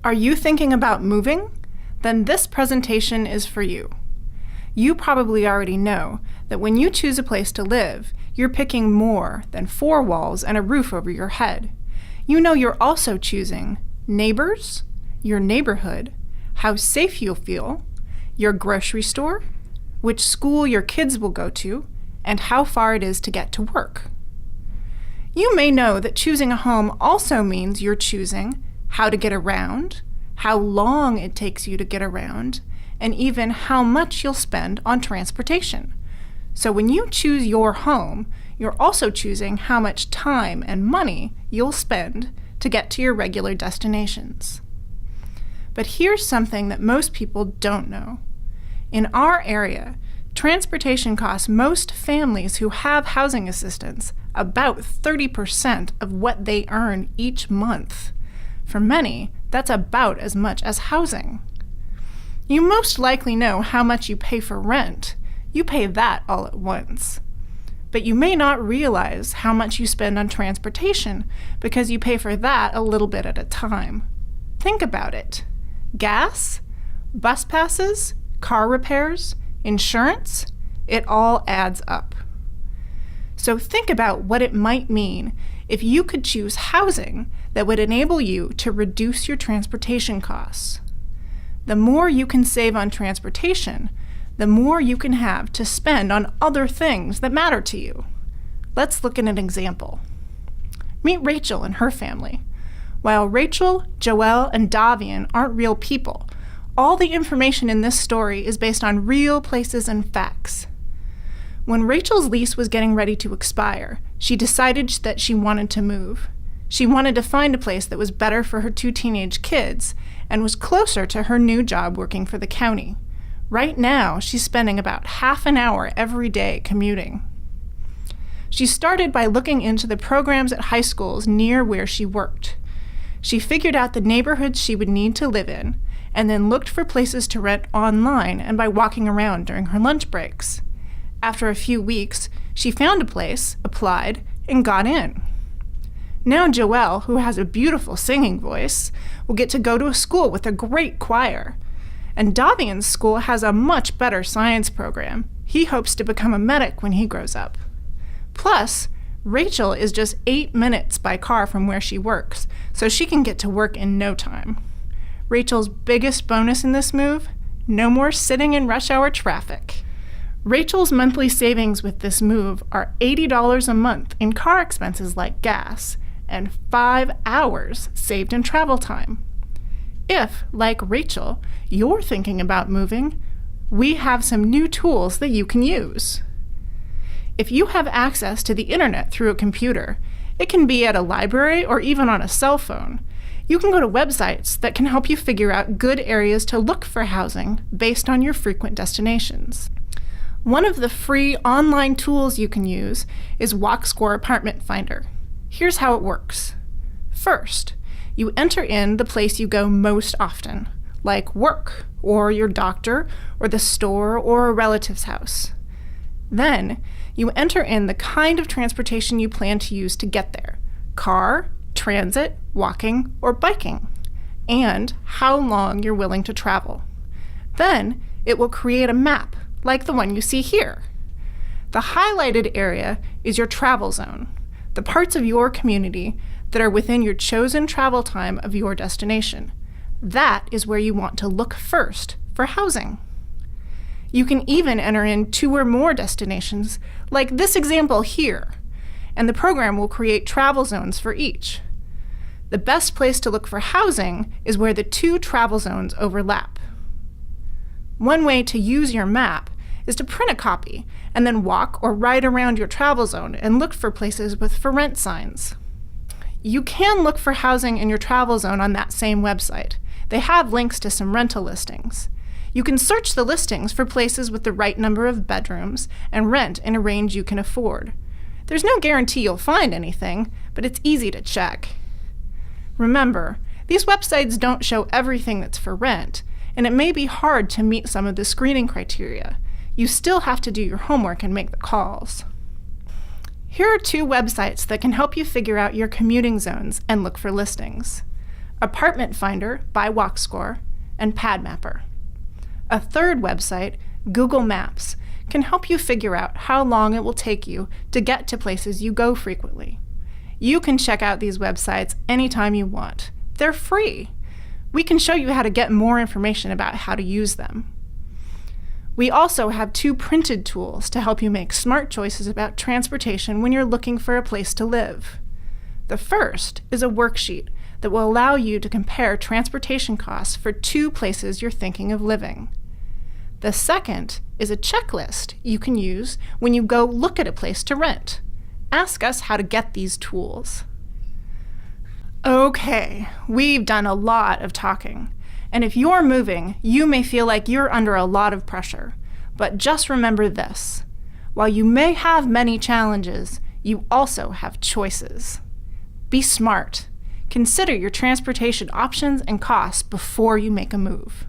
Are you thinking about moving? Then this presentation is for you. You probably already know that when you choose a place to live, you're picking more than 4 walls and a roof over your head. You know you're also choosing neighbors, your neighborhood, how safe you'll feel, your grocery store, which school your kids will go to, and how far it is to get to work. You may know that choosing a home also means you're choosing how to get around, how long it takes you to get around, and even how much you'll spend on transportation. So when you choose your home, you're also choosing how much time and money you'll spend to get to your regular destinations. But here's something that most people don't know. In our area, transportation costs most families who have housing assistance about 30% of what they earn each month. For many, that's about as much as housing. You most likely know how much you pay for rent. You pay that all at once. But you may not realize how much you spend on transportation because you pay for that a little bit at a time. Think about it. Gas, bus passes, car repairs, insurance, it all adds up. So think about what it might mean if you could choose housing that would enable you to reduce your transportation costs. The more you can save on transportation, the more you can have to spend on other things that matter to you. Let's look at an example. Meet Rachel and her family. While Rachel, Joelle, and Davian aren't real people, all the information in this story is based on real places and facts. When Rachel's lease was getting ready to expire, she decided that she wanted to move. She wanted to find a place that was better for her 2 teenage kids and was closer to her new job working for the county. Right now, she's spending about half an hour every day commuting. She started by looking into the programs at high schools near where she worked. She figured out the neighborhoods she would need to live in, and then looked for places to rent online and by walking around during her lunch breaks. After a few weeks, she found a place, applied, and got in. Now Joelle, who has a beautiful singing voice, will get to go to a school with a great choir. And Davian's school has a much better science program. He hopes to become a medic when he grows up. Plus, Rachel is just 8 minutes by car from where she works, so she can get to work in no time. Rachel's biggest bonus in this move? No more sitting in rush hour traffic. Rachel's monthly savings with this move are $80 a month in car expenses like gas, and 5 hours saved in travel time. If, like Rachel, you're thinking about moving, we have some new tools that you can use. If you have access to the internet through a computer, it can be at a library or even on a cell phone, you can go to websites that can help you figure out good areas to look for housing based on your frequent destinations. One of the free online tools you can use is WalkScore Apartment Finder. Here's how it works. First, you enter in the place you go most often, like work, or your doctor, or the store, or a relative's house. Then, you enter in the kind of transportation you plan to use to get there: car, transit, walking, or biking, and how long you're willing to travel. Then, it will create a map, like the one you see here. The highlighted area is your travel zone, the parts of your community that are within your chosen travel time of your destination. That is where you want to look first for housing. You can even enter in 2 or more destinations, like this example here, and the program will create travel zones for each. The best place to look for housing is where the 2 travel zones overlap. One way to use your map is to print a copy and then walk or ride around your travel zone and look for places with for rent signs. You can look for housing in your travel zone on that same website. They have links to some rental listings. You can search the listings for places with the right number of bedrooms and rent in a range you can afford. There's no guarantee you'll find anything, but it's easy to check. Remember, these websites don't show everything that's for rent, and it may be hard to meet some of the screening criteria. You still have to do your homework and make the calls. Here are 2 websites that can help you figure out your commuting zones and look for listings. Apartment Finder by WalkScore, and PadMapper. A third website, Google Maps, can help you figure out how long it will take you to get to places you go frequently. You can check out these websites anytime you want. They're free. We can show you how to get more information about how to use them. We also have 2 printed tools to help you make smart choices about transportation when you're looking for a place to live. The first is a worksheet that will allow you to compare transportation costs for 2 places you're thinking of living. The second is a checklist you can use when you go look at a place to rent. Ask us how to get these tools. Okay, we've done a lot of talking. And if you're moving, you may feel like you're under a lot of pressure. But just remember this: while you may have many challenges, you also have choices. Be smart. Consider your transportation options and costs before you make a move.